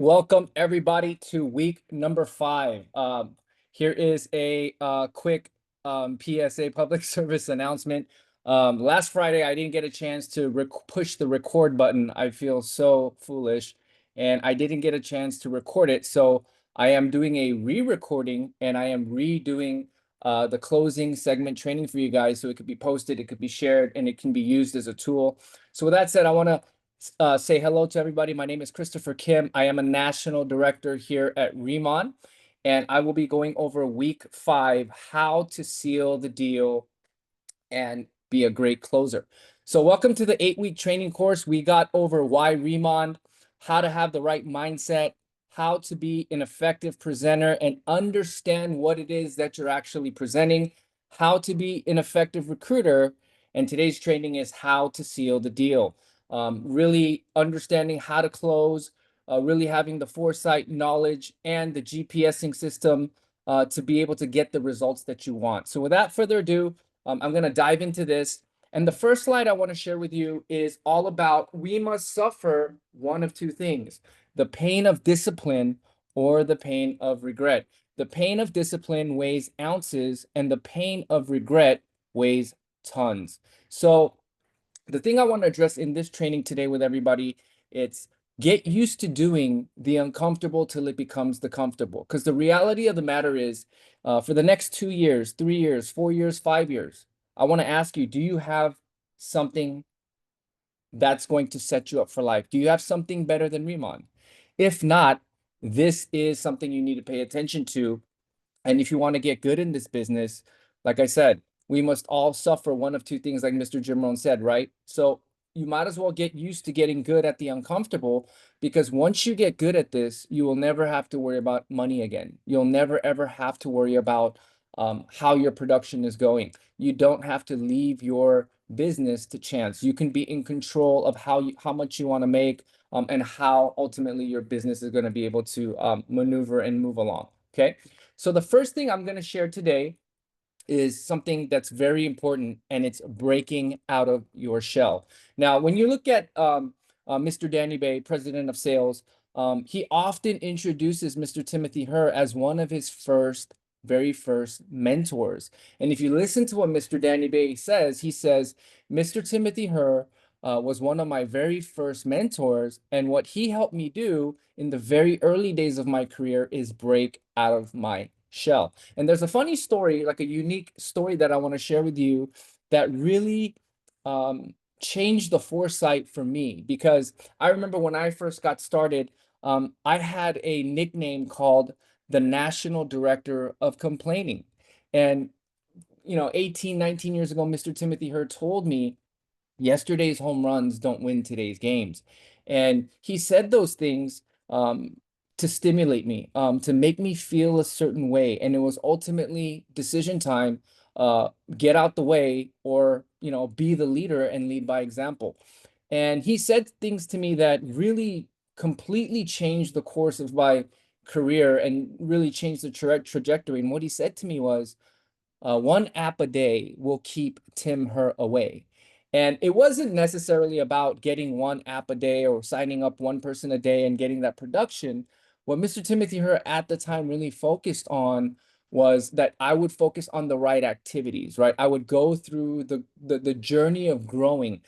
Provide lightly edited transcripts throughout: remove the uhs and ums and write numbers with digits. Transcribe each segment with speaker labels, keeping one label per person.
Speaker 1: Welcome everybody to week number 5. Here is a quick PSA public service announcement. Last Friday, I didn't get a chance to push the record button. I feel so foolish, and I didn't get a chance to record it. So I am doing a re-recording, and I am redoing the closing segment training for you guys, so it could be posted, it could be shared, and it can be used as a tool. So with that said, I want to say hello to everybody. My name is Christopher Kim. I am a national director here at RIMAN, and I will be going over week 5, how to seal the deal and be a great closer. So welcome to the 8-week training course. We got over why RIMAN, how to have the right mindset, how to be an effective presenter and understand what it is that you're actually presenting, how to be an effective recruiter, and today's training is how to seal the deal. Really understanding how to close, really having the foresight, knowledge, and the GPSing system to be able to get the results that you want. So without further ado, I'm going to dive into this. And the first slide I want to share with you is all about we must suffer one of two things: the pain of discipline or the pain of regret. The pain of discipline weighs ounces, and the pain of regret weighs tons. So the thing I want to address in this training today with everybody, it's get used to doing the uncomfortable till it becomes the comfortable. Because the reality of the matter is, for the next 2 years, 3 years, 4 years, 5 years, I want to ask you, do you have something that's going to set you up for life? Do you have something better than RIMAN? If not, this is something you need to pay attention to. And if you want to get good in this business, like I said, we must all suffer one of two things, like Mr. Jim Rohn said, right? So you might as well get used to getting good at the uncomfortable, because once you get good at this, you will never have to worry about money again. You'll never, ever have to worry about how your production is going. You don't have to leave your business to chance. You can be in control of how much you want to make, and how ultimately your business is going to be able to maneuver and move along. Okay. So the first thing I'm going to share today is something that's very important, and it's breaking out of your shell. Now, when you look at Mr. Danny Bay, president of sales, he often introduces Mr. Timothy Herr as one of his very first mentors. And if you listen to what Mr. Danny Bay says, he says, Mr. Timothy Herr was one of my very first mentors, and what he helped me do in the very early days of my career is break out of my shell. And there's a funny story, like a unique story that I want to share with you that really changed the foresight for me, because I remember when I first got started, I had a nickname called the National Director of Complaining. And, 18, 19 years ago, Mr. Timothy Herr told me, yesterday's home runs don't win today's games. And he said those things to stimulate me, to make me feel a certain way. And it was ultimately decision time, get out the way, or, be the leader and lead by example. And he said things to me that really completely changed the course of my career and really changed the trajectory. And what he said to me was, one app a day will keep Tim Herr away. And it wasn't necessarily about getting one app a day or signing up one person a day and getting that production. What Mr. Timothy Herr at the time really focused on was that I would focus on the right activities, right? I would go through the journey of growing,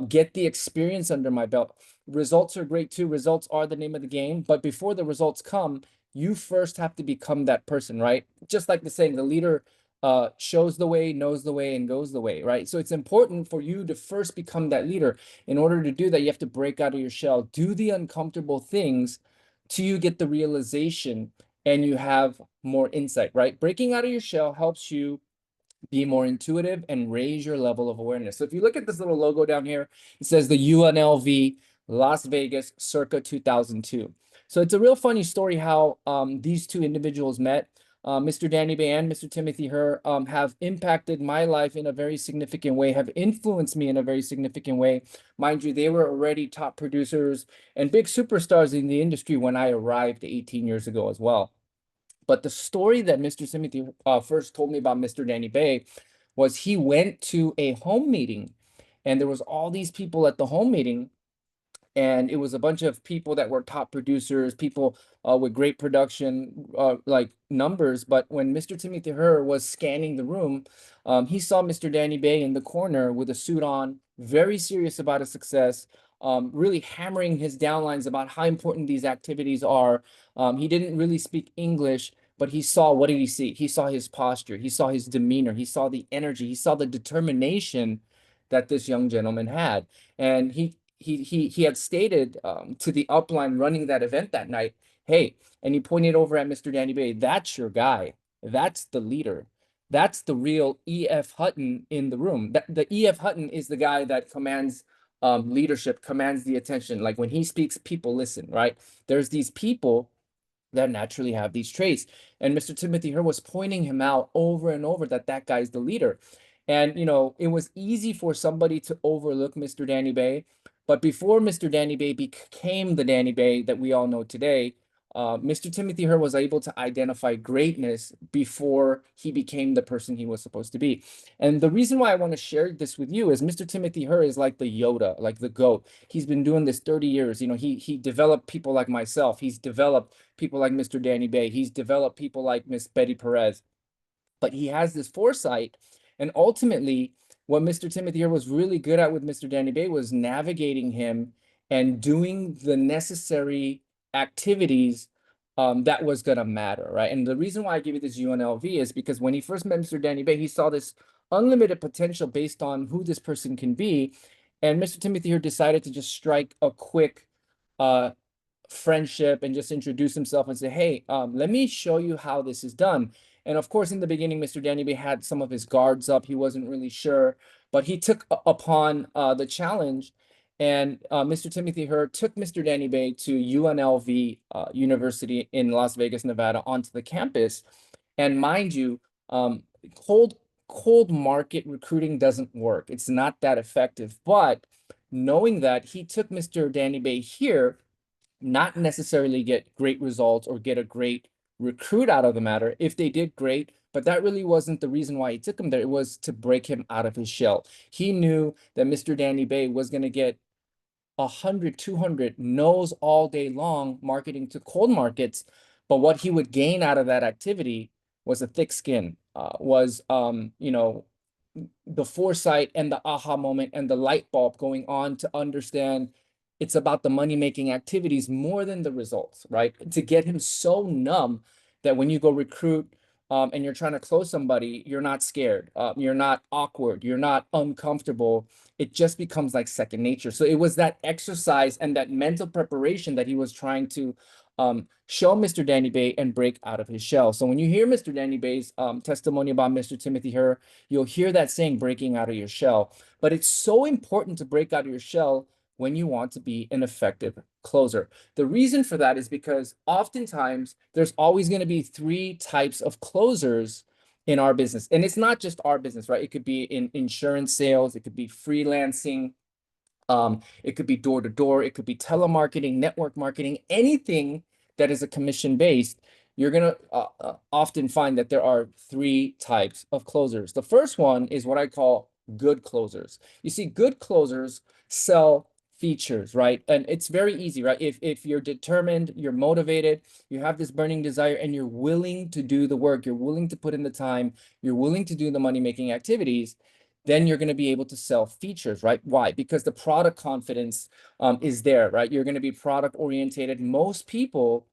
Speaker 1: get the experience under my belt. Results are great too. Results are the name of the game. But before the results come, you first have to become that person, right? Just like the saying, the leader shows the way, knows the way, and goes the way, right? So it's important for you to first become that leader. In order to do that, you have to break out of your shell, do the uncomfortable things till you get the realization and you have more insight, right? Breaking out of your shell helps you be more intuitive and raise your level of awareness. So if you look at this little logo down here, it says the UNLV Las Vegas circa 2002. So it's a real funny story how these two individuals met. Mr. Danny Bay and Mr. Timothy Herr have impacted my life in a very significant way, have influenced me in a very significant way. Mind you, they were already top producers and big superstars in the industry when I arrived 18 years ago as well. But the story that Mr. Timothy first told me about Mr. Danny Bay was he went to a home meeting, and there was all these people at the home meeting, and it was a bunch of people that were top producers, people with great production like numbers. But when Mr. Timothy Herr was scanning the room, he saw Mr. Danny Bay in the corner with a suit on, very serious about his success, really hammering his downlines about how important these activities are. He didn't really speak English, but he saw, what did he see? He saw his posture, he saw his demeanor, he saw the energy, he saw the determination that this young gentleman had. And he had stated to the upline running that event that night, hey, and he pointed over at Mr. Danny Bay, that's your guy. That's the leader. That's the real E.F. Hutton in the room. The E.F. Hutton is the guy that commands leadership, commands the attention. Like when he speaks, people listen, right? There's these people that naturally have these traits. And Mr. Timothy Herr was pointing him out over and over that that guy's the leader. And, you know, it was easy for somebody to overlook Mr. Danny Bay. But before Mr. Danny Bay became the Danny Bay that we all know today, Mr. Timothy Herr was able to identify greatness before he became the person he was supposed to be. And the reason why I want to share this with you is Mr. Timothy Herr is like the Yoda, like the GOAT. He's been doing this 30 years. You know, he developed people like myself. He's developed people like Mr. Danny Bay. He's developed people like Miss Betty Perez. But he has this foresight. And ultimately, what Mr. Timothy here was really good at with Mr. Danny Bay was navigating him and doing the necessary activities that was going to matter, right? And the reason why I give you this UNLV is because when he first met Mr. Danny Bay, he saw this unlimited potential based on who this person can be. And Mr. Timothy here decided to just strike a quick uh, friendship and just introduce himself and say, hey, let me show you how this is done. And of course, in the beginning, Mr. Danny Bay had some of his guards up. He wasn't really sure, but he took upon the challenge. And Mr. Timothy Herr took Mr. Danny Bay to UNLV University in Las Vegas, Nevada, onto the campus. And mind you, um, cold market recruiting doesn't work. It's not that effective. But knowing that, he took Mr. Danny Bay here, not necessarily get great results or get a great recruit out of the matter. If they did, great, but that really wasn't the reason why he took him there. It was to break him out of his shell. He knew that Mr. Danny Bay was going to get 100, 200 no's all day long marketing to cold markets. But what he would gain out of that activity was a thick skin, you know, the foresight and the aha moment and the light bulb going on to understand it's about the money-making activities more than the results, right? To get him so numb that when you go recruit and you're trying to close somebody, you're not scared, you're not awkward, you're not uncomfortable. It just becomes like second nature. So it was that exercise and that mental preparation that he was trying to show Mr. Danny Bay and break out of his shell. So when you hear Mr. Danny Bay's testimony about Mr. Timothy Herr, you'll hear that saying, breaking out of your shell. But it's so important to break out of your shell when you want to be an effective closer. The reason for that is because oftentimes there's always going to be three types of closers in our business. And it's not just our business, right? It could be in insurance sales, it could be freelancing, it could be door to door, it could be telemarketing, network marketing, anything that is a commission based. You're going to often find that there are three types of closers. The first one is what I call good closers. You see, good closers sell features, right? And it's very easy, right? If you're determined, you're motivated, you have this burning desire, and you're willing to do the work, you're willing to put in the time, you're willing to do the money-making activities, then you're going to be able to sell features, right? Why? Because the product confidence is there, right? You're going to be product orientated. Most people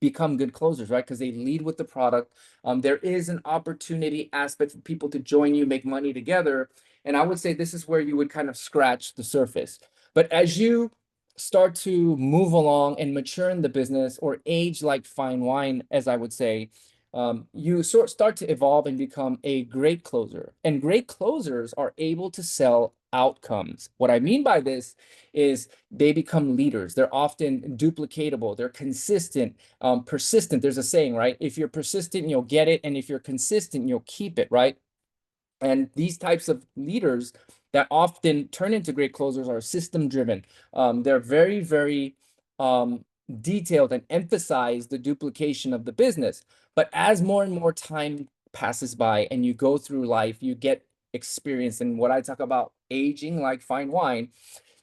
Speaker 1: become good closers, right? Because they lead with the product. There is an opportunity aspect for people to join you, make money together. And I would say this is where you would kind of scratch the surface. But as you start to move along and mature in the business or age like fine wine, as I would say, you start to evolve and become a great closer. And great closers are able to sell outcomes. What I mean by this is they become leaders. They're often duplicatable. They're consistent, persistent. There's a saying, right? If you're persistent, you'll get it. And if you're consistent, you'll keep it, right? And these types of leaders that often turn into great closers are system driven. They're very, very detailed and emphasize the duplication of the business. But as more and more time passes by and you go through life, you get experience. And what I talk about aging like fine wine,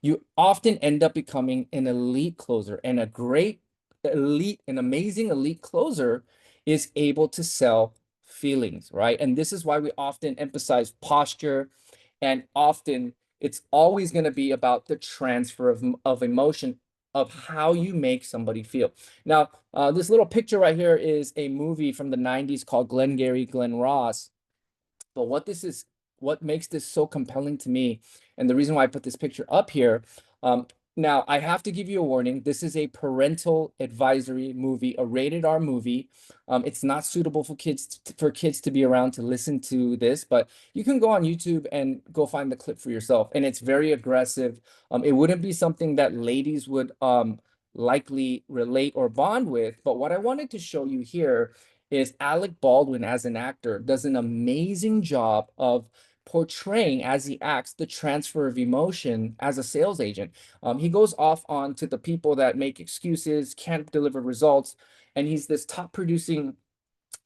Speaker 1: you often end up becoming an elite closer, and a great elite, an amazing elite closer is able to sell feelings, right? And this is why we often emphasize posture, and often it's always going to be about the transfer of emotion, of how you make somebody feel. Now, this little picture right here is a movie from the 90s called Glengarry Glen Ross. But what makes this so compelling to me, and the reason why I put this picture up here, um, now I have to give you a warning. This is a parental advisory movie, a rated R movie. It's not suitable for kids to be around to listen to this, but you can go on YouTube and go find the clip for yourself. And it's very aggressive. It wouldn't be something that ladies would likely relate or bond with. But what I wanted to show you here is Alec Baldwin as an actor does an amazing job of portraying, as he acts, the transfer of emotion as a sales agent. He goes off on to the people that make excuses, can't deliver results, and he's this top producing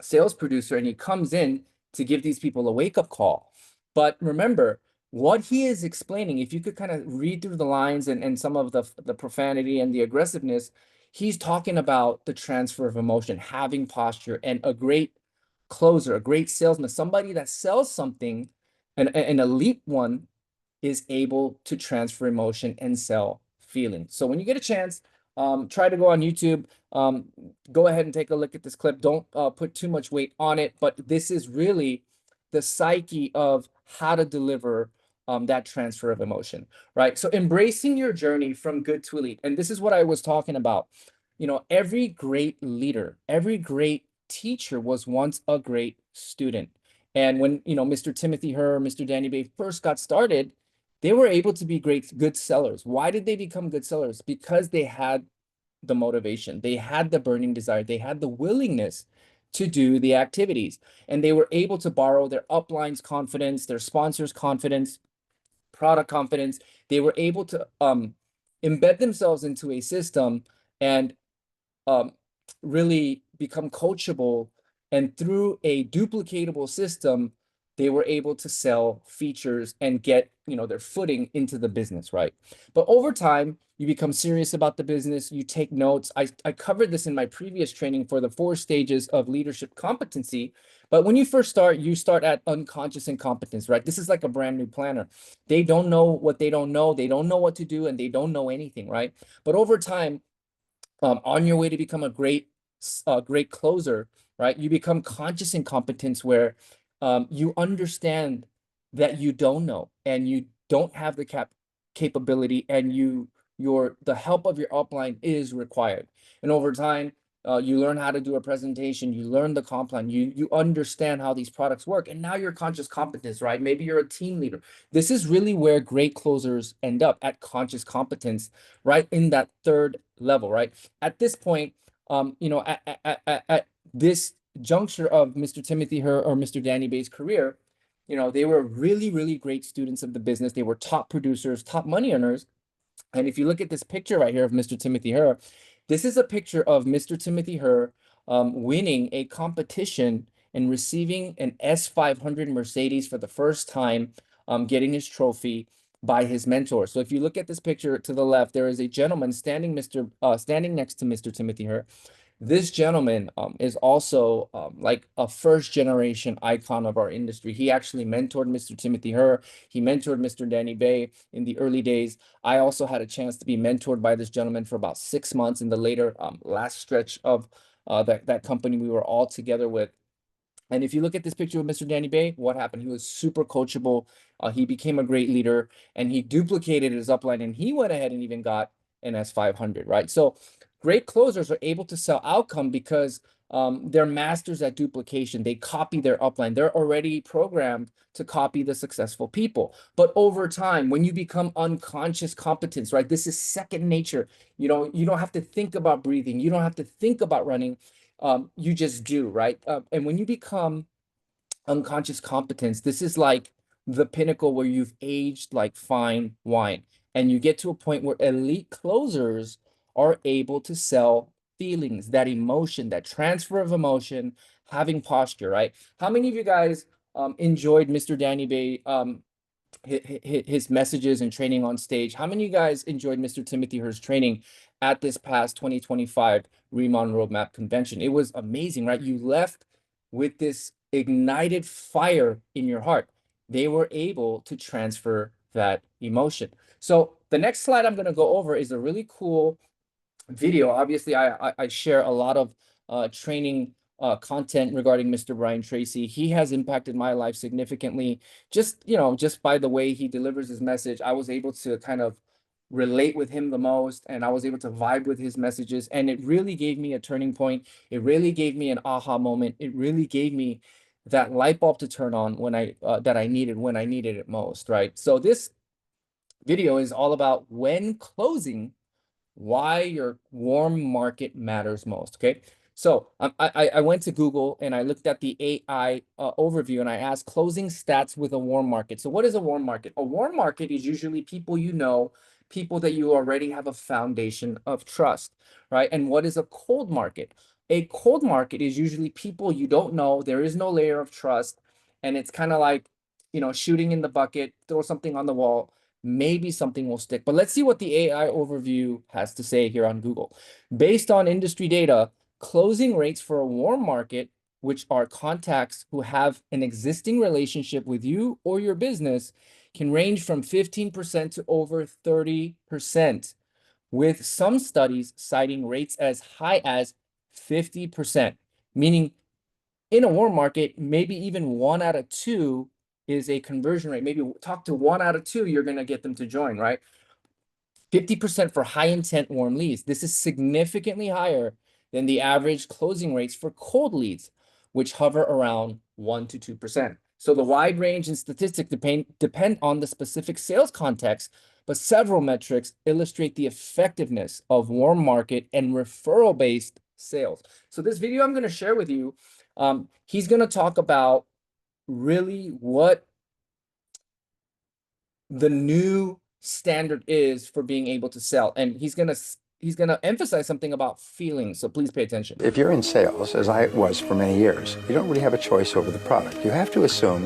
Speaker 1: sales producer, and he comes in to give these people a wake-up call. But remember, what he is explaining, if you could kind of read through the lines and some of the profanity and the aggressiveness, he's talking about the transfer of emotion, having posture, and a great closer, a great salesman, somebody that sells something, an elite one, is able to transfer emotion and sell feelings. So when you get a chance, try to go on YouTube. Go ahead and take a look at this clip. Don't put too much weight on it, but this is really the psyche of how to deliver that transfer of emotion, right? So embracing your journey from good to elite. And this is what I was talking about. You know, every great leader, every great teacher was once a great student. And when, you know, Mr. Timothy Herr, Mr. Danny Bay first got started, they were able to be good sellers. Why did they become good sellers? Because they had the motivation, they had the burning desire, they had the willingness to do the activities, and they were able to borrow their upline's confidence, their sponsors' confidence, product confidence. They were able to embed themselves into a system and um, really become coachable. And through a duplicatable system, they were able to sell features and get, you know, their footing into the business, right? But over time, you become serious about the business. You take notes. I covered this in my previous training for the 4 stages of leadership competency. But when you first start, you start at unconscious incompetence, right? This is like a brand new planner. They don't know what they don't know. They don't know what to do, and they don't know anything, right? But over time, on your way to become a great closer, right? You become conscious incompetence, where you understand that you don't know and you don't have the capability, and the help of your upline is required. And over time, you learn how to do a presentation, you learn the comp plan, you understand how these products work, and now you're conscious competence, right? Maybe you're a team leader. This is really where great closers end up, at conscious competence, right? In that third level, right? At this point, you know, at this juncture of Mr. Timothy Herr or Mr. Danny Bay's career, you know, they were really, really great students of the business. They were top producers, top money earners. And if you look at this picture right here of Mr. Timothy Herr, this is a picture of Mr. Timothy Herr winning a competition and receiving an S500 Mercedes for the first time, getting his trophy by his mentor. So if you look at this picture to the left, there is a gentleman standing next to Mr. Timothy Herr. This gentleman is also like a first generation icon of our industry. He actually mentored Mr. Timothy Herr. He mentored Mr. Danny Bay in the early days. I also had a chance to be mentored by this gentleman for about 6 months in the later last stretch of that company we were all together with. And if you look at this picture of Mr. Danny Bay, what happened? He was super coachable. He became a great leader, and he duplicated his upline, and he went ahead and even got an S500, right? So great closers are able to sell outcome because they're masters at duplication. They copy their upline. They're already programmed to copy the successful people. But over time, when you become unconscious competence, right? This is second nature. You know, you don't have to think about breathing. You don't have to think about running. You just do, right? And when you become unconscious competence, this is like the pinnacle where you've aged like fine wine, and you get to a point where elite closers are able to sell feelings, that emotion, that transfer of emotion, having posture, right? How many of you guys enjoyed Mr. Danny Bay his messages and training on stage. How many of you guys enjoyed Mr. Timothy Hurst's training at this past 2025 RIMAN Roadmap Convention? It was amazing, right? You left with this ignited fire in your heart. They were able to transfer that emotion. So the next slide I'm going to go over is a really cool video. Obviously, I share a lot of training content regarding Mr. Brian Tracy. He has impacted my life significantly. Just, just by the way he delivers his message, I was able to kind of relate with him the most, and I was able to vibe with his messages. And it really gave me a turning point. It really gave me an aha moment. It really gave me that light bulb to turn on when that I needed when I needed it most, right? So this video is all about when closing, why your warm market matters most. Okay. So I went to Google and I looked at the AI overview and I asked closing stats with a warm market. So what is a warm market? A warm market is usually people people that you already have a foundation of trust, right? And what is a cold market? A cold market is usually people you don't know. There is no layer of trust. And it's kind of like, shooting in the bucket, throw something on the wall, maybe something will stick. But let's see what the AI overview has to say here on Google. Based on industry data, closing rates for a warm market, which are contacts who have an existing relationship with you or your business, can range from 15% to over 30%, with some studies citing rates as high as 50%, meaning in a warm market, maybe even 1 out of 2 is a conversion rate. Maybe talk to 1 out of 2, you're going to get them to join, right? 50% for high intent warm leads. This is significantly higher than the average closing rates for cold leads, which hover around 1 to 2%. So the wide range in statistics depend on the specific sales context, but several metrics illustrate the effectiveness of warm market and referral-based sales. So this video I'm going to share with you, he's going to talk about really what the new standard is for being able to sell, and he's gonna emphasize something about feelings, so please pay attention.
Speaker 2: If you're in sales, as I was for many years, you don't really have a choice over the product. You have to assume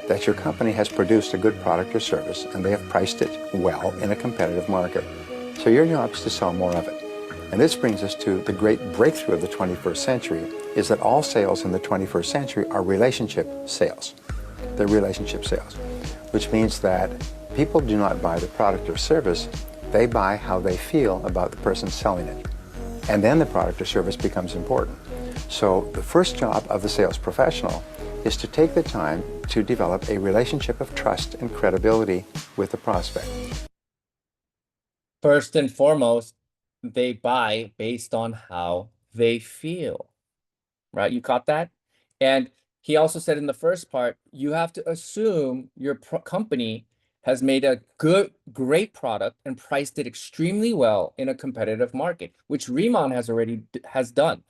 Speaker 2: that your company has produced a good product or service and they have priced it well in a competitive market. So your job is to sell more of it. And this brings us to the great breakthrough of the 21st century, is that all sales in the 21st century are relationship sales. They're relationship sales, which means that people do not buy the product or service, they buy how they feel about the person selling it. And then the product or service becomes important. So the first job of the sales professional is to take the time to develop a relationship of trust and credibility with the prospect.
Speaker 1: First and foremost, they buy based on how they feel, right? You caught that? And he also said in the first part, you have to assume your company has made a great product and priced it extremely well in a competitive market, which RIMAN has done.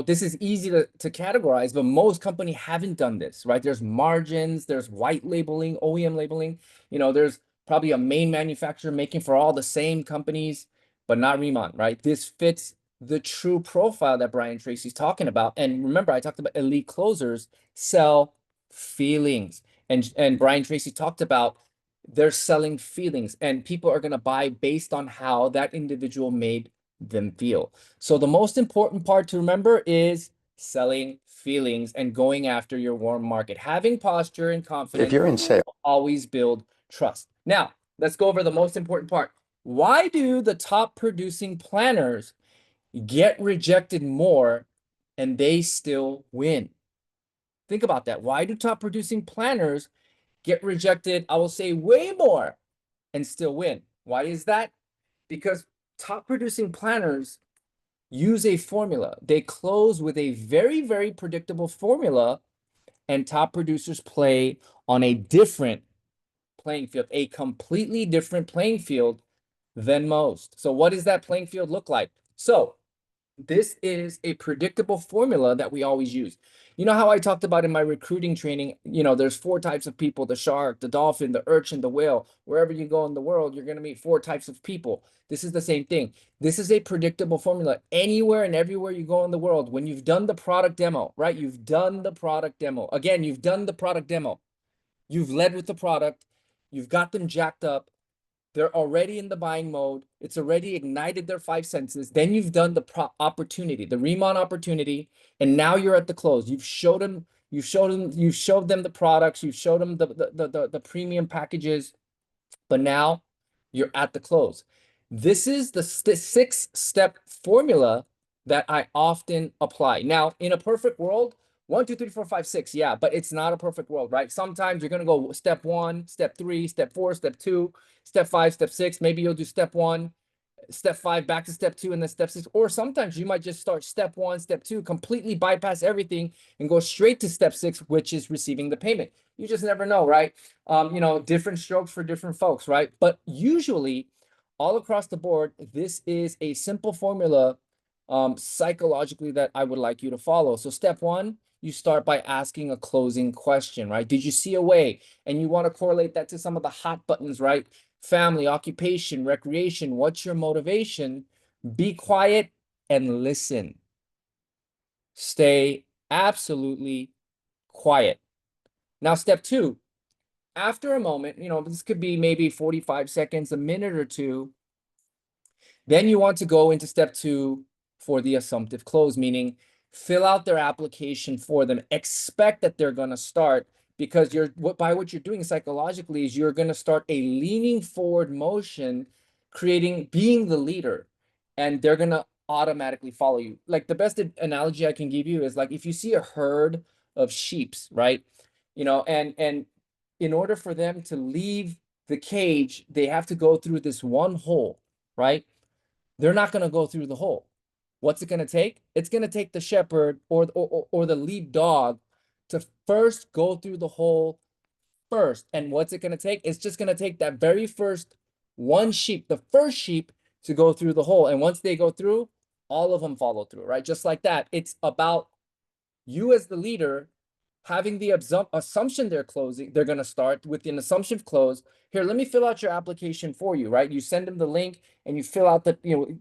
Speaker 1: This is easy to categorize, but most companies haven't done this, right? There's margins, there's white labeling, OEM labeling. There's probably a main manufacturer making for all the same companies, but not RIMAN, right? This fits the true profile that Brian Tracy's talking about. And remember, I talked about elite closers sell feelings. And Brian Tracy talked about they're selling feelings, and people are going to buy based on how that individual made them feel. So the most important part to remember is selling feelings and going after your warm market. Having posture and confidence
Speaker 2: If you're in sales,
Speaker 1: always build trust. Now, let's go over the most important part. Why do the top producing planners get rejected more and they still win? Think about that. Why do top producing planners get rejected, I will say, way more and still win? Why is that? Because top producing planners use a formula. They close with a very, very predictable formula, and top producers play on a different playing field, a completely different playing field than most. So what does that playing field look like? So this is a predictable formula that we always use. You know how I talked about in my recruiting training, there's 4 types of people: the shark, the dolphin, the urchin, the whale. Wherever you go in the world, you're going to meet 4 types of people. This is the same thing. This is a predictable formula. Anywhere and everywhere you go in the world, when you've done the product demo, right? You've done the product demo. Again, you've done the product demo. You've led with the product. You've got them jacked up. They're already in the buying mode. It's already ignited their five senses. Then you've done the opportunity, the RIMAN opportunity, and now you're at the close. You've showed them the products. You've showed them the premium packages, but now you're at the close. This is the six-step formula that I often apply. Now, in a perfect world, 1, 2, 3, 4, 5, 6, yeah, but it's not a perfect world, right? Sometimes you're gonna go step 1, step 3, step 4, step 2, step 5, step 6. Maybe you'll do step 1, step 5, back to step 2, and then step 6. Or sometimes you might just start step 1, step 2, completely bypass everything and go straight to step 6, which is receiving the payment. You just never know, right? Different strokes for different folks, right? But usually, all across the board, this is a simple formula psychologically that I would like you to follow. So step 1, you start by asking a closing question, right? Did you see a way? And you want to correlate that to some of the hot buttons, right? Family, occupation, recreation. What's your motivation? Be quiet and listen. Stay absolutely quiet. Now, step 2, after a moment, this could be maybe 45 seconds, a minute or two. Then you want to go into step 2 for the assumptive close, meaning fill out their application for them. Expect that they're going to start, because by what you're doing psychologically is you're going to start a leaning forward motion, being the leader, and they're going to automatically follow you. Like, the best analogy I can give you is like if you see a herd of sheeps, right? And in order for them to leave the cage, they have to go through this one hole, right? They're not going to go through the hole. What's it going to take? It's going to take the shepherd or the lead dog to first go through the hole first. And what's it going to take? It's just going to take that very first one sheep, the first sheep, to go through the hole. And once they go through, all of them follow through, right? Just like that. It's about you as the leader having the assumption they're going to start with an assumption close. Here, let me fill out your application for you, right? You send them the link and you fill out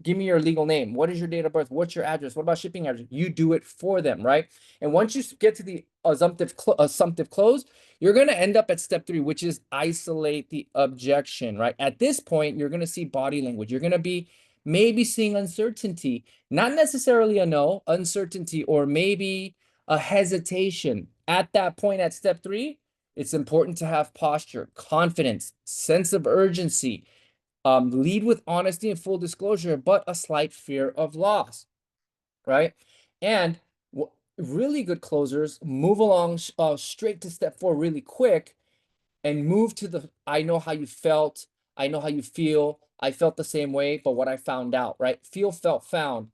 Speaker 1: give me your legal name. What is your date of birth? What's your address? What about shipping address? You do it for them, right? And once you get to the assumptive close, you're going to end up at step 3, which is isolate the objection, right? At this point, you're going to see body language. You're going to be maybe seeing uncertainty, not necessarily a no, uncertainty, or maybe a hesitation. At that point, at step 3, it's important to have posture, confidence, sense of urgency, lead with honesty and full disclosure, but a slight fear of loss, right? And really good closers move along straight to step 4 really quick and move to the I know how you felt, I know how you feel, I felt the same way, but what I found out, right? Feel, felt, found.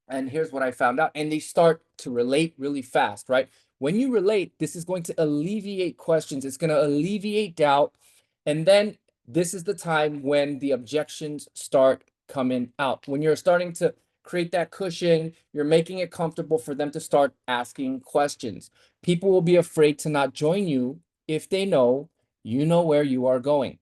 Speaker 1: And here's what I found out. And they start to relate really fast, right? When you relate, this is going to alleviate questions. It's going to alleviate doubt. And then this is the time when the objections start coming out. When you're starting to create that cushion, you're making it comfortable for them to start asking questions. People will be afraid to not join you if they know you know where you are going.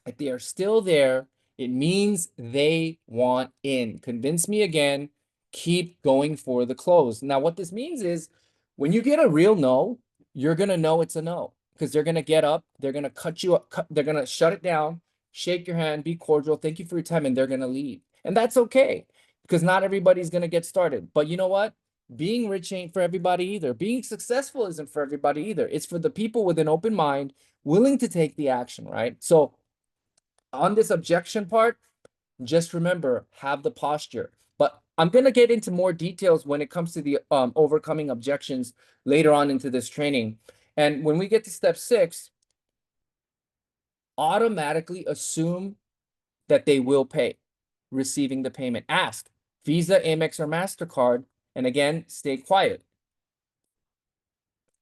Speaker 1: If they are still there, it means they want in. Convince me again. Keep going for the close. Now, what this means is when you get a real no, you're going to know it's a no, because they're going to get up, they're going to cut you up, they're going to shut it down, shake your hand, be cordial, thank you for your time, and they're going to leave. And that's okay, because not everybody's going to get started. But you know what? Being rich ain't for everybody either. Being successful isn't for everybody either. It's for the people with an open mind, willing to take the action, right? So on this objection part, just remember, have the posture. But I'm going to get into more details when it comes to the overcoming objections later on into this training. And when we get to step 6, automatically assume that they will pay, receiving the payment. Ask Visa, Amex, or MasterCard. And again, stay quiet.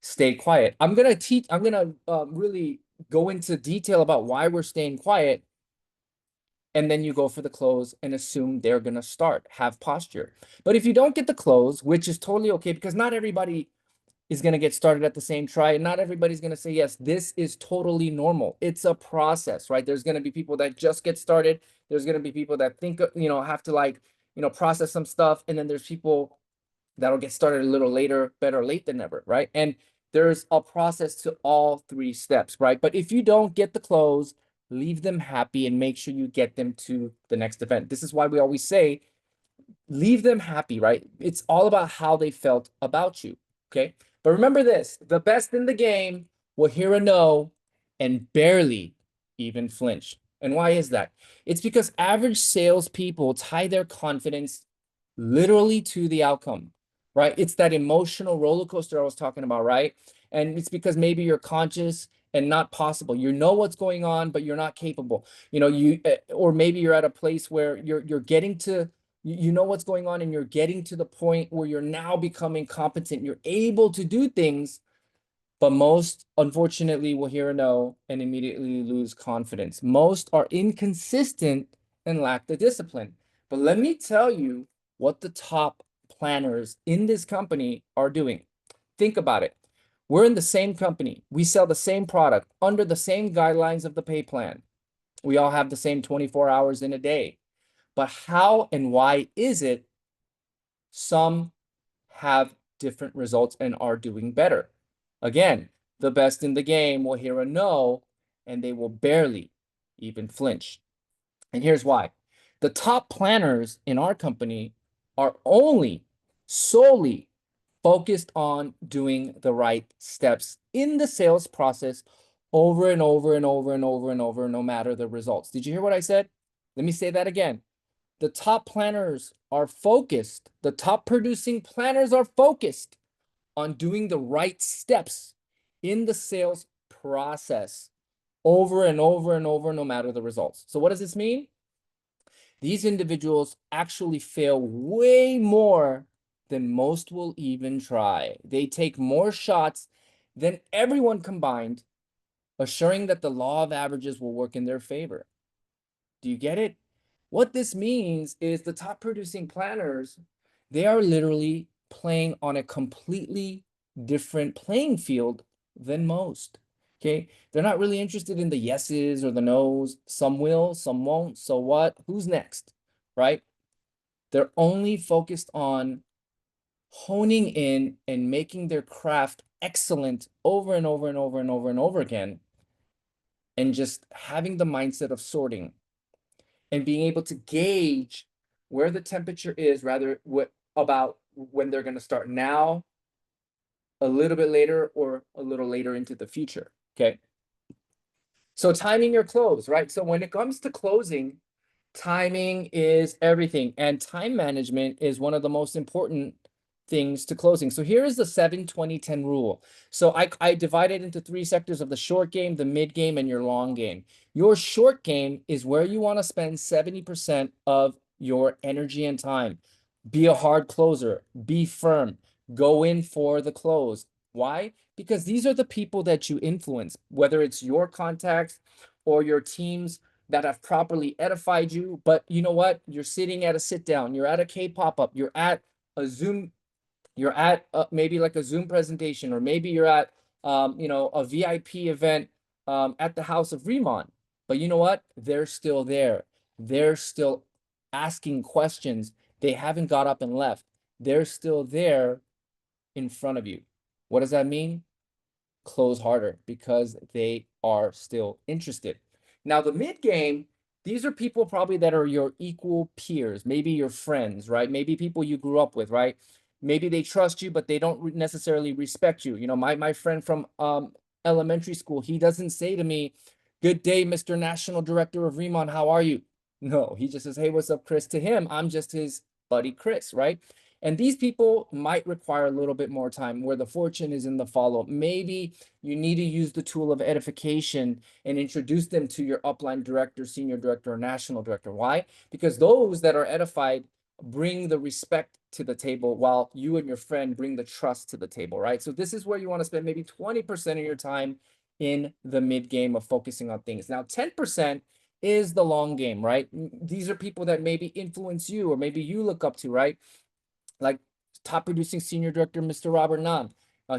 Speaker 1: Stay quiet. I'm going to really go into detail about why we're staying quiet. And then you go for the close and assume they're going to start. Have posture. But if you don't get the close, which is totally okay, because not everybody is going to get started at the same try. And not everybody's going to say yes. This is totally normal. It's a process, right? There's going to be people that just get started. There's going to be people that think, have to process some stuff. And then there's people that'll get started a little later, better late than never, right? And There's a process to all three steps, right? But if you don't get the close, leave them happy and make sure you get them to the next event. This is why we always say, leave them happy, right? It's all about how they felt about you, okay? But remember this, the best in the game will hear a no and barely even flinch. And why is that? It's because average salespeople tie their confidence literally to the outcome, right? It's that emotional roller coaster I was talking about, right? And it's because maybe you're conscious and not possible. You know what's going on, but you're not capable. You know, or maybe you're at a place where you're getting to, you know what's going on, and you're getting to the point where you're now becoming competent. You're able to do things, but most, unfortunately, will hear a no and immediately lose confidence. Most are inconsistent and lack the discipline. But let me tell you what the top planners in this company are doing. Think about it. We're in the same company. We sell the same product under the same guidelines of the pay plan. We all have the same 24 hours in a day. But how and why is it some have different results and are doing better? Again, the best in the game will hear a no and they will barely even flinch. And here's why. The top planners in our company are only solely focused on doing the right steps in the sales process over and over and over and over and over, no matter the results. Did you hear what I said? Let me say that again. The top planners are focused, the top producing planners are focused on doing the right steps in the sales process over and over and over, no matter the results. So what does this mean? These individuals actually fail way more than most will even try. They take more shots than everyone combined, assuring that the law of averages will work in their favor. Do you get it? What this means is the top producing planners, they are literally playing on a completely different playing field than most. Okay. They're not really interested in the yeses or the nos. Some will, some won't. So what? Who's next? Right? They're only focused on honing in and making their craft excellent over and over and over and over and over again. And just having the mindset of sorting and being able to gauge where the temperature is, rather what about when they're going to start now, a little bit later, or a little later into the future. Okay. So timing your close, right? So when it comes to closing, timing is everything. And time management is one of the most important things to closing. So here is the 7-20-10 rule. So I divide it into three sectors of the short game, the mid game, and your long game. Your short game is where you want to spend 70% of your energy and time. Be a hard closer, be firm, go in for the close. Why? Because these are the people that you influence, whether it's your contacts or your teams that have properly edified you. But you know what? You're sitting at a sit down, you're at a K pop-up, you're at a Zoom, you're at maybe like a Zoom presentation, or maybe you're at a VIP event at the house of RIMAN. But you know what? They're still there. They're still asking questions. They haven't got up and left. They're still there in front of you. What does that mean? Close harder because they are still interested. Now, the mid game, these are people probably that are your equal peers, maybe your friends, right? Maybe people you grew up with, right? Maybe they trust you, but they don't necessarily respect you. You know, my friend from elementary school, he doesn't say to me, "Good day, Mr. National Director of RIMAN, how are you?" No, he just says, "Hey, what's up, Chris?" To him, I'm just his buddy Chris, right? And these people might require a little bit more time, where the fortune is in the follow-up. Maybe you need to use the tool of edification and introduce them to your upline director, senior director, or national director. Why? Because those that are edified bring the respect to the table, while you and your friend bring the trust to the table, right? So this is where you want to spend maybe 20% of your time in the mid game of focusing on things. Now, 10% is the long game, right? These are people that maybe influence you, or maybe you look up to, right? Like top producing senior director, Mr. Robert Nam.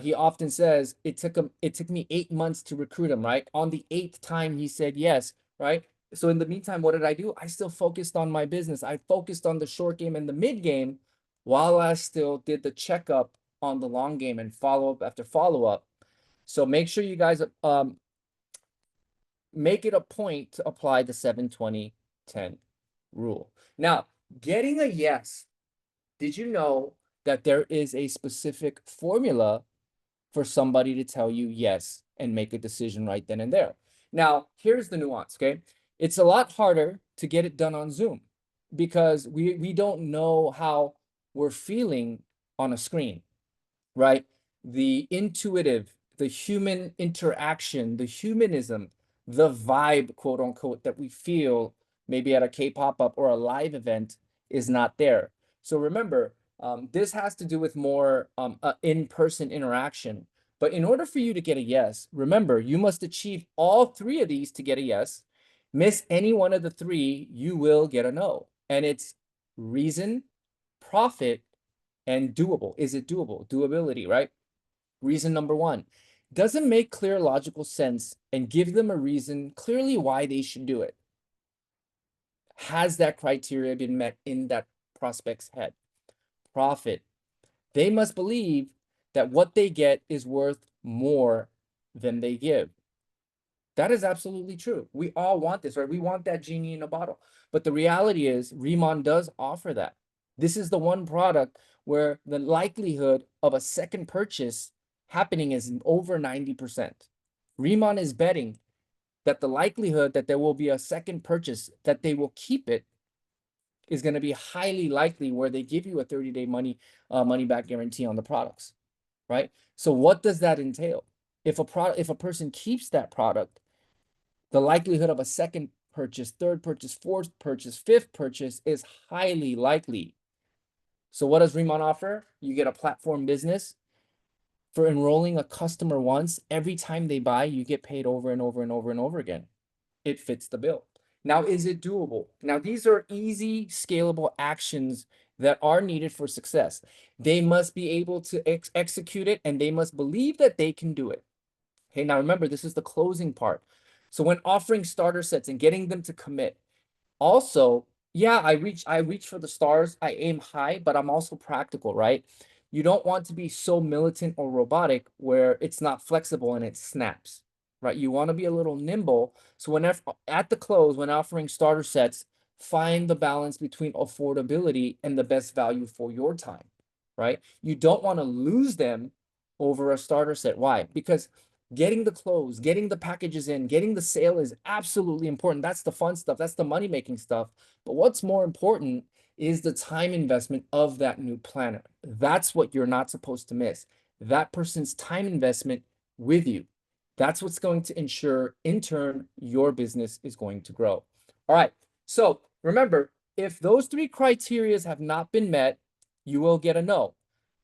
Speaker 1: He often says it took me 8 months to recruit him, right? On the eighth time, he said yes, right? So in the meantime, what did I do? I still focused on my business. I focused on the short game and the mid game, while I still did the checkup on the long game and follow up after follow up. So make sure you guys make it a point to apply the 7-20-10 rule. Now, getting a yes, did you know that there is a specific formula for somebody to tell you yes and make a decision right then and there? Now, here's the nuance, okay? It's a lot harder to get it done on Zoom because we don't know how we're feeling on a screen, right? The intuitive, the human interaction, the humanism, the vibe, quote unquote, that we feel maybe at a K-pop up or a live event is not there. So remember, this has to do with more in-person interaction. But in order for you to get a yes, remember, you must achieve all three of these to get a yes. Miss any one of the three, you will get a no. And it's reason, profit, and doable. Is it doable? Doability, right? Reason number one, doesn't make clear logical sense and give them a reason clearly why they should do it. Has that criteria been met in that prospect's head? Profit. They must believe that what they get is worth more than they give. That is absolutely true. We all want this, right? We want that genie in a bottle. But the reality is, RIMAN does offer that. This is the one product where the likelihood of a second purchase happening is over 90%. RIMAN is betting that the likelihood that there will be a second purchase, that they will keep it, is going to be highly likely, where they give you a 30-day money back guarantee on the products, right? So what does that entail? If a person keeps that product, the likelihood of a second purchase, third purchase, fourth purchase, fifth purchase is highly likely. So what does RIMAN offer? You get a platform business for enrolling a customer once. Every time they buy, you get paid over and over and over and over again. It fits the bill. Now, is it doable? Now, these are easy, scalable actions that are needed for success. They must be able to execute it, and they must believe that they can do it. Okay, now remember, this is the closing part. So when offering starter sets and getting them to commit, also, yeah, I reach for the stars, I aim high, but I'm also practical, right? You don't want to be so militant or robotic where it's not flexible and it snaps, right? You want to be a little nimble. So whenever at the close, when offering starter sets, find the balance between affordability and the best value for your time, right? You don't want to lose them over a starter set. Why? Because getting the clothes, getting the packages in, getting the sale is absolutely important. That's the fun stuff. That's the money-making stuff. But what's more important is the time investment of that new planner. That's what you're not supposed to miss. That person's time investment with you. That's what's going to ensure, in turn, your business is going to grow. All right. So remember, if those three criteria have not been met, you will get a no.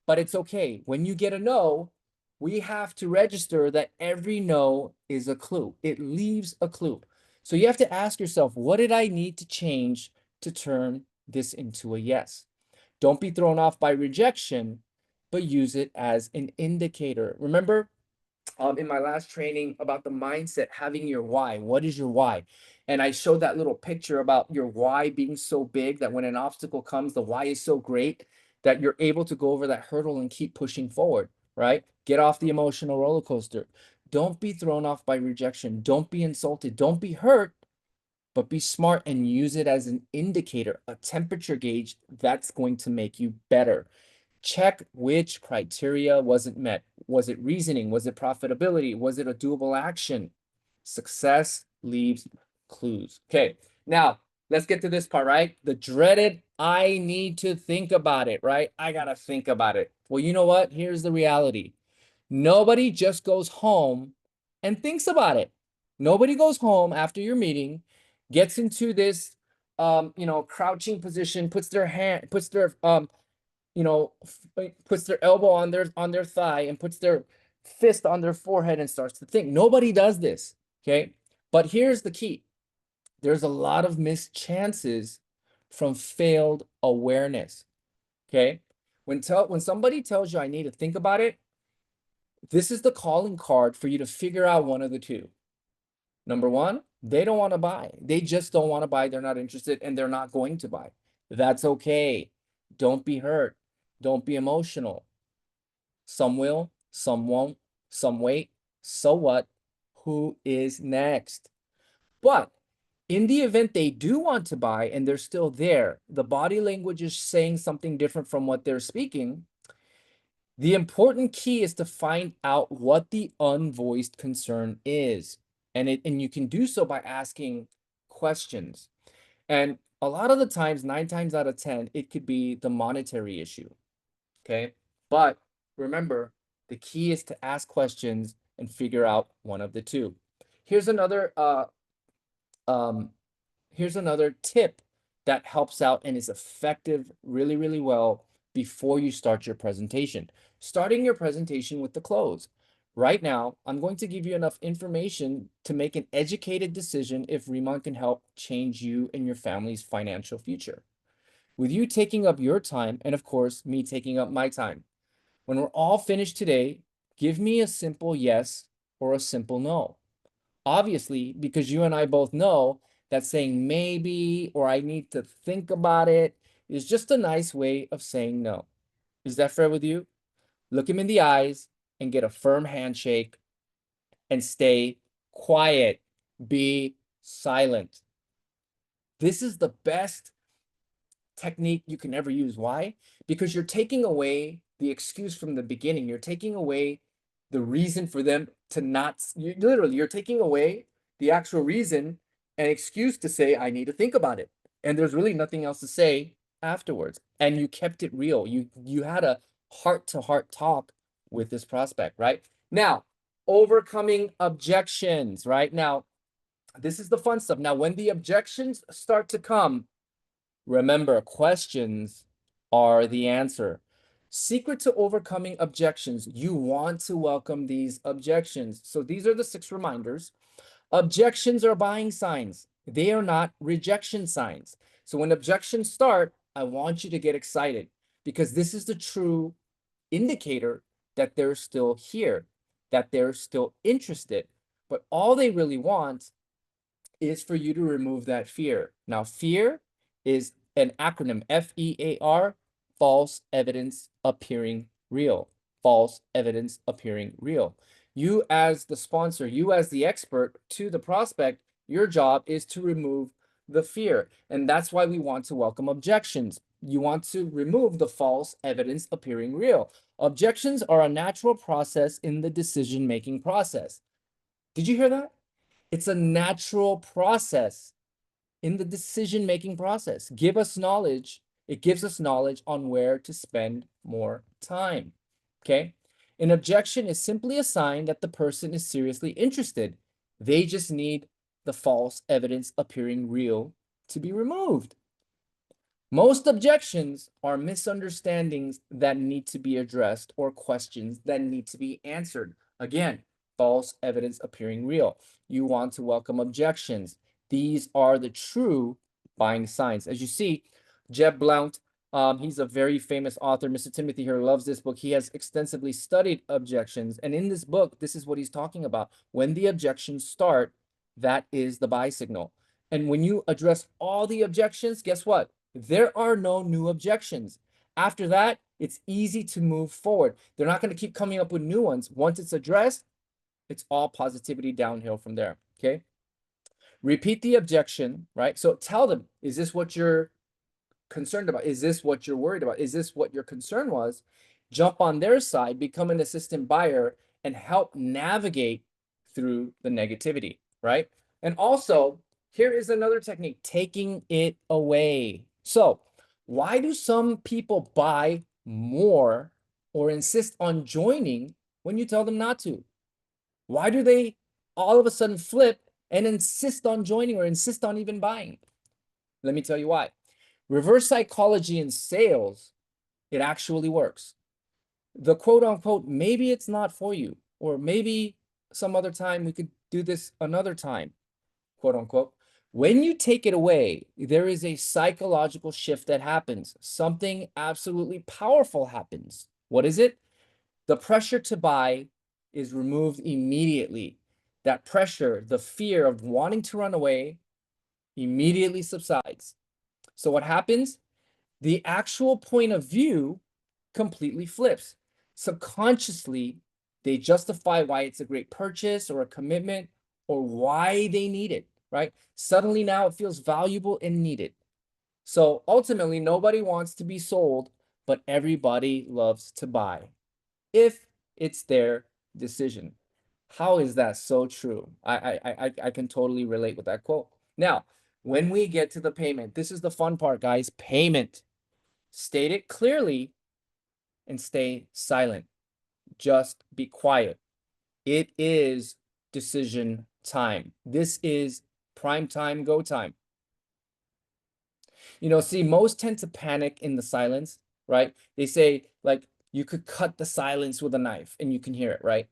Speaker 1: But it's okay. When you get a no, we have to register that every no is a clue. It leaves a clue. So you have to ask yourself, what did I need to change to turn this into a yes? Don't be thrown off by rejection, but use it as an indicator. Remember, in my last training about the mindset, having your why. What is your why? And I showed that little picture about your why being so big that when an obstacle comes, the why is so great that you're able to go over that hurdle and keep pushing forward, right? Get off the emotional roller coaster. Don't be thrown off by rejection. Don't be insulted. Don't be hurt, but be smart and use it as an indicator, a temperature gauge that's going to make you better. Check which criteria wasn't met. Was it reasoning? Was it profitability? Was it a doable action? Success leaves clues. Okay, now let's get to this part, right? The dreaded, I need to think about it, right? I gotta think about it. Well, you know what? Here's the reality. Nobody just goes home and thinks about it. Nobody goes home after your meeting, gets into this crouching position, puts their puts their elbow on their thigh and puts their fist on their forehead and starts to think. Nobody does this, okay? But here's the key. There's a lot of missed chances from failed awareness, okay? When somebody tells you I need to think about it, this is the calling card for you to figure out one of the two. Number one, they don't want to buy. They just don't want to buy. They're not interested and they're not going to buy. That's okay. Don't be hurt. Don't be emotional. Some will, some won't, some wait, So what? Who is next? But in the event they do want to buy and they're still there, the body language is saying something different from what they're speaking. The important key is to find out what the unvoiced concern is. And you can do so by asking questions. And a lot of the times, 9 times out of 10, it could be the monetary issue. Okay. But remember, the key is to ask questions and figure out one of the two. Here's another um, here's another tip that helps out and is effective really, really well before you start your presentation. Starting your presentation with the close. Right now, I'm going to give you enough information to make an educated decision if RIMAN can help change you and your family's financial future. With you taking up your time, and of course, me taking up my time. When we're all finished today, give me a simple yes or a simple no. Obviously, because you and I both know that saying maybe or I need to think about it is just a nice way of saying no. Is that fair with you? Look him in the eyes and get a firm handshake and stay quiet. Be silent. This is the best technique you can ever use. Why? Because you're taking away the excuse from the beginning. You're taking away the reason for them to not, you're taking away the actual reason and excuse to say, I need to think about it. And there's really nothing else to say afterwards. And you kept it real. You had a heart-to-heart talk with this prospect, right? Now, overcoming objections, right? Now, this is the fun stuff. Now, when the objections start to come, remember, questions are the answer. Secret to overcoming objections. You want to welcome these objections. So these are the 6 reminders. Objections are buying signs. They are not rejection signs. So when objections start, I want you to get excited because this is the true indicator that they're still here, that they're still interested. But all they really want is for you to remove that fear. Now, fear is an acronym, FEAR, false evidence appearing real. False evidence appearing real. You as the sponsor, you as the expert to the prospect, your job is to remove the fear. And that's why we want to welcome objections. You want to remove the false evidence appearing real. Objections are a natural process in the decision-making process. Did you hear that? It's a natural process in the decision-making process. Give us knowledge. It gives us knowledge on where to spend more time. Okay? An objection is simply a sign that the person is seriously interested. They just need the false evidence appearing real to be removed. Most objections are misunderstandings that need to be addressed or questions that need to be answered. Again, false evidence appearing real. You want to welcome objections. These are the true buying signs. As you see, Jeb Blount, he's a very famous author. Mr. Timothy here loves this book. He has extensively studied objections. And in this book, this is what he's talking about. When the objections start, that is the buy signal. And when you address all the objections, guess what? There are no new objections. After that, it's easy to move forward. They're not going to keep coming up with new ones. Once it's addressed, it's all positivity downhill from there. Okay. Repeat the objection, right? So tell them, is this what you're concerned about? Is this what you're worried about? Is this what your concern was? Jump on their side, become an assistant buyer, and help navigate through the negativity, right? And also, here is another technique, taking it away. So, why do some people buy more or insist on joining when you tell them not to? Why do they all of a sudden flip and insist on joining or insist on even buying? Let me tell you why. Reverse psychology in sales, it actually works. The quote unquote, maybe it's not for you, or maybe some other time we could do this another time, quote unquote. When you take it away, there is a psychological shift that happens. Something absolutely powerful happens. What is it? The pressure to buy is removed immediately. That pressure, the fear of wanting to run away, immediately subsides. So what happens? The actual point of view completely flips. Subconsciously, They justify why it's a great purchase or a commitment or why they need it, right? Suddenly now it feels valuable and needed. So ultimately, nobody wants to be sold, but everybody loves to buy if it's their decision. How is that so true? I can totally relate with that quote. Now, when we get to the payment, this is the fun part, guys. Payment. State it clearly and stay silent. Just be quiet. It is decision time. This is prime time, go time. See, most tend to panic in the silence, right? They say, like, you could cut the silence with a knife and you can hear it, right?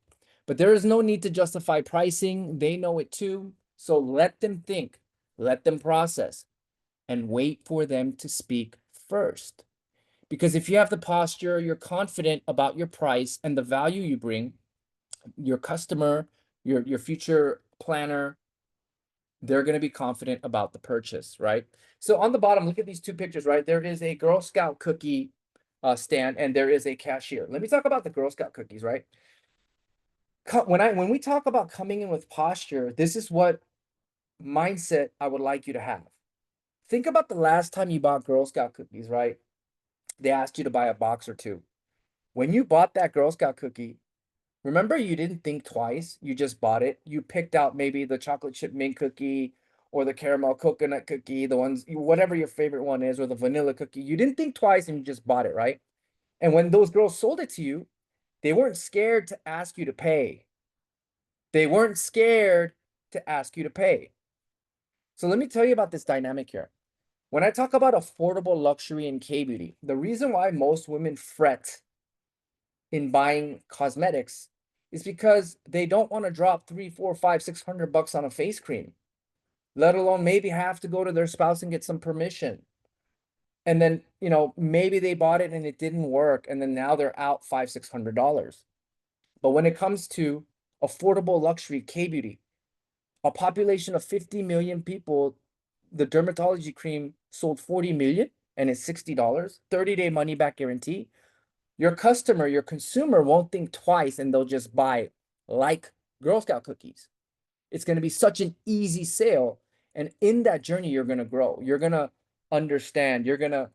Speaker 1: But there is no need to justify pricing. They know it too. So let them think, let them process, and wait for them to speak first. Because if you have the posture, you're confident about your price and the value you bring, your customer, your future planner, they're going to be confident about the purchase, right? So on the bottom, look at these two pictures, right? There is a Girl Scout cookie stand and there is a cashier. Let me talk about the Girl Scout cookies, right? When we talk about coming in with posture, this is what mindset I would like you to have. Think about the last time you bought Girl Scout cookies, right? They asked you to buy a box or two. When you bought that Girl Scout cookie, remember, you didn't think twice. You just bought it. You picked out maybe the chocolate chip mint cookie or the caramel coconut cookie, the ones, whatever your favorite one is, or the vanilla cookie. You didn't think twice and you just bought it, right? And when those girls sold it to you, they weren't scared to ask you to pay. They weren't scared to ask you to pay. So let me tell you about this dynamic here. When I talk about affordable luxury and K-beauty, the reason why most women fret in buying cosmetics is because they don't want to drop 3, 4, 5, 600 bucks on a face cream, let alone maybe have to go to their spouse and get some permission. And then, maybe they bought it and it didn't work. And then now they're out $500, $600. But when it comes to affordable luxury K-beauty, a population of 50 million people, the dermatology cream sold 40 million and it's $60, 30-day money back guarantee. Your customer, your consumer won't think twice and they'll just buy, like Girl Scout cookies. It's going to be such an easy sale. And in that journey, you're going to grow. You're going to understand. You're going to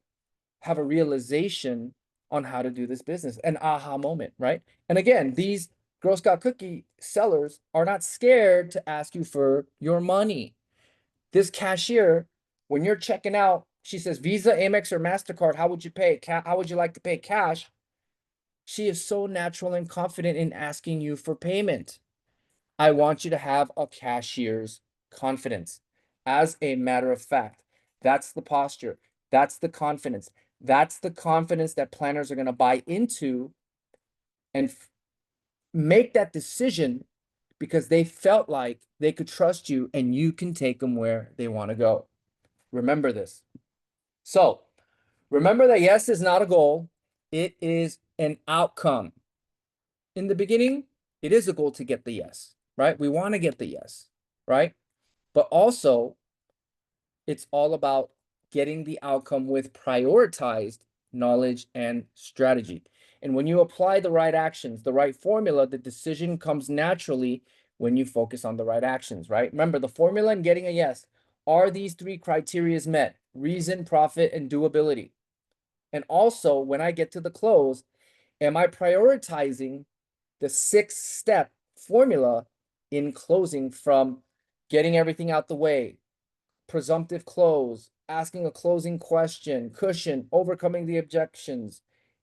Speaker 1: have a realization on how to do this business, an aha moment, right? And again, these Girl Scout cookie sellers are not scared to ask you for your money. This cashier, when you're checking out, she says, Visa, Amex, or MasterCard, how would you pay? How would you like to pay cash? She is so natural and confident in asking you for payment. I want you to have a cashier's confidence. As a matter of fact, that's the posture. That's the confidence. That's the confidence that planners are going to buy into and make that decision because they felt like they could trust you and you can take them where they want to go. Remember this. So remember that yes is not a goal. It is an outcome. In the beginning, it is a goal to get the yes, right? We want to get the yes, right? But also, it's all about getting the outcome with prioritized knowledge and strategy. And when you apply the right actions, the right formula, the decision comes naturally when you focus on the right actions, right? Remember, the formula in getting a yes are these three criteria met: reason, profit, and doability. And also, when I get to the close, am I prioritizing the 6-step formula in closing, from getting everything out the way, presumptive close, asking a closing question, cushion, overcoming the objections,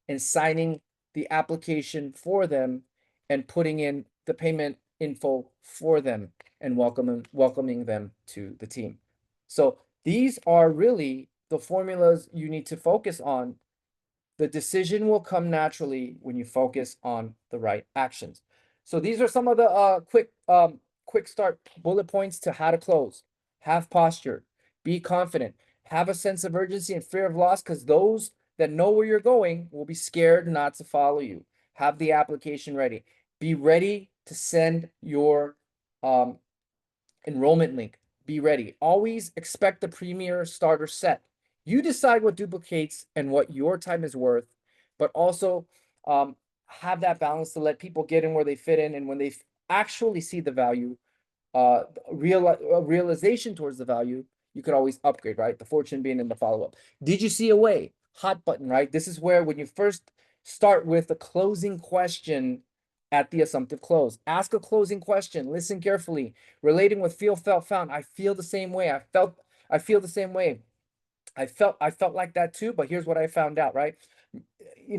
Speaker 1: and signing the application for them and putting in the payment info for them and welcoming them to the team. So these are really the formulas you need to focus on. The decision will come naturally when you focus on the right actions. So these are some of the quick start bullet points to how to close. Have posture, be confident, have a sense of urgency and fear of loss, because those that know where you're going will be scared not to follow you. Have the application ready. Be ready to send your enrollment link. Be ready. Always expect the premier starter set. You decide what duplicates and what your time is worth, but also have that balance to let people get in where they fit in, and when they actually see the value, realization towards the value, you could always upgrade, right? The fortune being in the follow-up. Did you see a way? Hot button, right? This is where when you first start with the closing question at the assumptive close. Ask a closing question, listen carefully, relating with feel, felt, found. I feel the same way. I feel the same way. I felt like that too, but here's what I found out, right?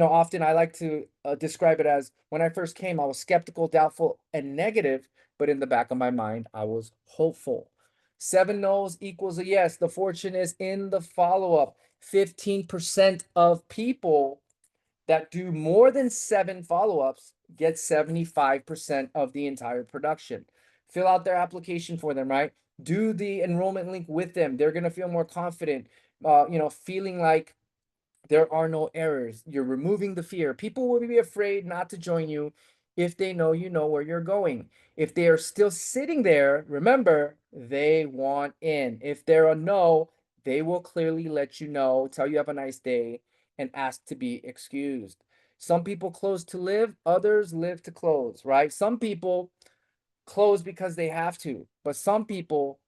Speaker 1: Often I like to describe it as when I first came, I was skeptical, doubtful, and negative, but in the back of my mind, I was hopeful. 7 no's equals a yes. The fortune is in the follow-up. 15% of people that do more than 7 follow-ups get 75% of the entire production. Fill out their application for them, right? Do the enrollment link with them. They're going to feel more confident, feeling like there are no errors. You're removing the fear. People will be afraid not to join you if they know you know where you're going. If they are still sitting there, remember, they want in. If they're a no, they will clearly let you know, tell you have a nice day, and ask to be excused. Some people close to live, others live to close, right? Some people close because they have to, but some people,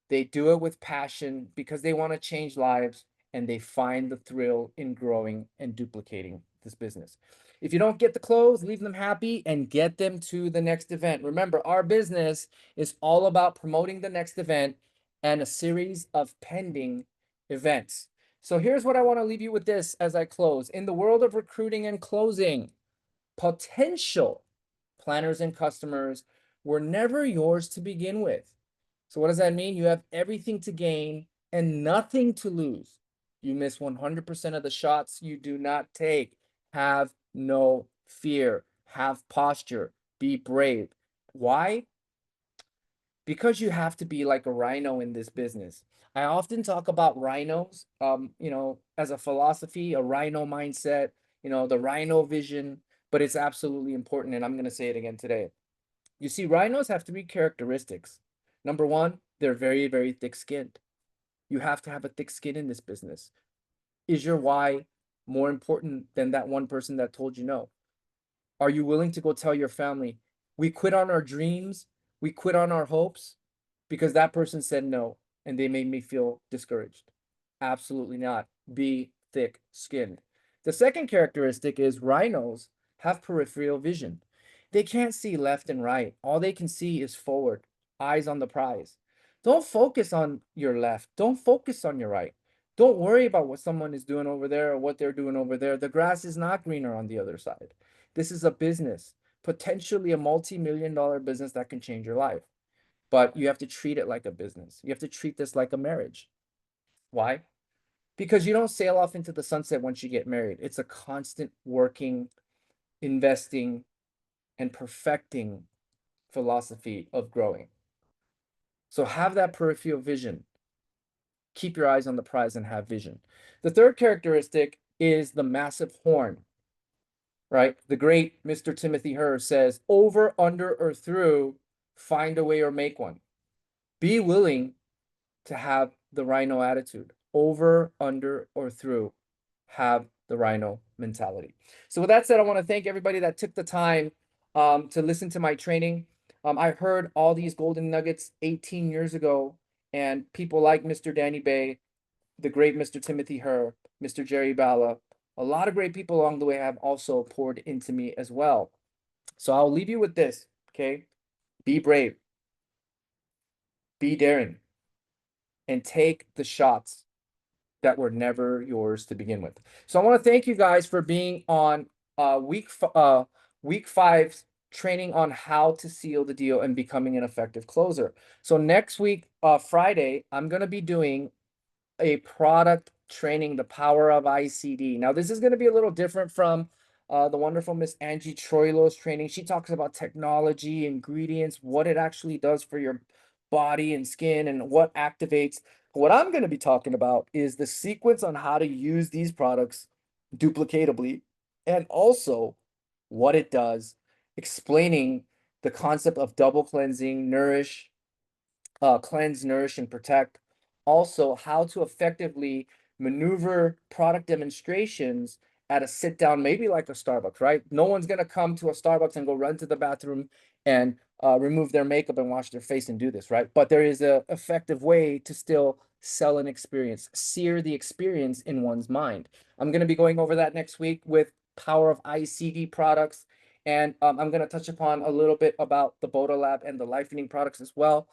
Speaker 1: they do it with passion because they want to change lives, and they find the thrill in growing and duplicating this business. If you don't get the close, leave them happy and get them to the next event. Remember, our business is all about promoting the next event and a series of pending events. So here's what I want to leave you with this as I close. In the world of recruiting and closing, potential planners and customers were never yours to begin with. So what does that mean? You have everything to gain and nothing to lose. You miss 100% of the shots you do not take. Have no fear. Have posture. Be brave. Why? Because you have to be like a rhino in this business. I often talk about rhinos, as a philosophy, a rhino mindset, the rhino vision, but it's absolutely important. And I'm going to say it again today. You see, rhinos have 3 characteristics. Number one, they're very, very thick skinned. You have to have a thick skin in this business. Is your why more important than that one person that told you no? Are you willing to go tell your family, we quit on our dreams, we quit on our hopes because that person said no and they made me feel discouraged? Absolutely not. Be thick skinned. The second characteristic is rhinos have peripheral vision. They can't see left and right. All they can see is forward, eyes on the prize. Don't focus on your left. Don't focus on your right. Don't worry about what someone is doing over there or what they're doing over there. The grass is not greener on the other side. This is a business, potentially a multi-million-dollar business that can change your life. But you have to treat it like a business. You have to treat this like a marriage. Why? Because you don't sail off into the sunset once you get married. It's a constant working, investing, and perfecting philosophy of growing. So have that peripheral vision. Keep your eyes on the prize and have vision. The third characteristic is the massive horn, right? The great Mr. Timothy Herr says, over, under, or through, find a way or make one. Be willing to have the rhino attitude. Over, under, or through. Have the rhino mentality. So with that said, I want to thank everybody that took the time to listen to my training. I heard all these golden nuggets 18 years ago, and people like Mr. Danny Bay, the great Mr. Timothy Herr, Mr. Jerry Bala, a lot of great people along the way have also poured into me as well. So I'll leave you with this, okay? Be brave, be daring, and take the shots that were never yours to begin with. So I want to thank you guys for being on week 5's training on how to seal the deal and becoming an effective closer. So next week, Friday, I'm going to be doing a product training, the power of ICD. Now, this is going to be a little different from the wonderful Miss Angie Troilo's training. She talks about technology, ingredients, what it actually does for your body and skin, and what activates. What I'm going to be talking about is the sequence on how to use these products duplicatably, and also what it does, explaining the concept of double cleansing, nourish, cleanse, nourish, and protect. Also, how to effectively maneuver product demonstrations at a sit down, maybe like a Starbucks, right? No one's gonna come to a Starbucks and go run to the bathroom and remove their makeup and wash their face and do this, right? But there is a effective way to still sell an experience, sear the experience in one's mind. I'm gonna be going over that next week with Power of ICD products, and I'm gonna touch upon a little bit about the Boda Lab and the Lifening products as well.